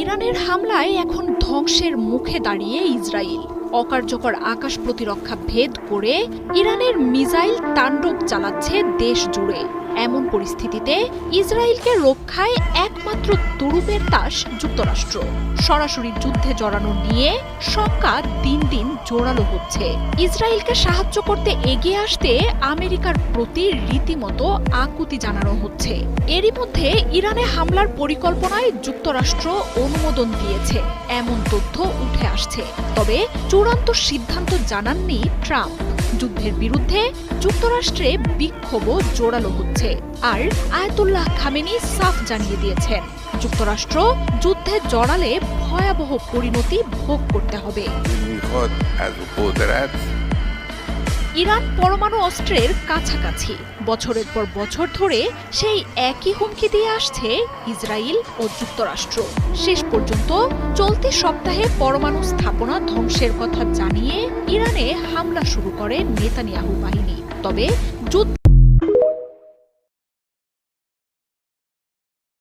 ইরানের হামলায় এখন ধ্বংসের মুখে দাঁড়িয়ে ইসরায়েল। অকার্যকর আকাশ প্রতিরক্ষা ভেদ করে ইরানের মিসাইল তাণ্ডব চালাচ্ছে দেশ জুড়ে। এমন পরিস্থিতিতে ইসরায়েলকে রক্ষায় একমাত্র তুরুপের তাস যুক্তরাষ্ট্র। সরাসরি যুদ্ধে জড়ানো নিয়ে শঙ্কা দিন দিন জোরালো হচ্ছে। ইসরায়েলকে সাহায্য করতে এগিয়ে আসতে আমেরিকার প্রতি রীতিমতো আকুতি জানানো হচ্ছে। এরই মধ্যে ইরানে হামলার পরিকল্পনায় যুক্তরাষ্ট্র অনুমোদন দিয়েছে এমন তথ্য উঠে আসছে। তবে চূড়ান্ত সিদ্ধান্ত জানাননি ট্রাম্প। যুদ্ধের বিরুদ্ধে যুক্তরাষ্ট্রে বিক্ষোভও জোরালো হচ্ছে। আর আয়াতুল্লাহ খামেনি সাফ জানিয়ে দিয়েছেন, যুক্তরাষ্ট্র যুদ্ধে জড়ালে ভয়াবহ পরিণতি ভোগ করতে হবে। ইরান পরমাণু অস্ত্রের কাছাকাছি। বছরের পর বছর ধরে সেই একই হুমকি দিয়ে আসছে ইসরায়েল ও যুক্তরাষ্ট্র। শেষ পর্যন্ত চলতি সপ্তাহে পরমাণু স্থাপনা ধ্বংসের কথা জানিয়ে ইরানে হামলা শুরু করে নেতানিয়াহু বাহিনী। তবে যুদ্ধ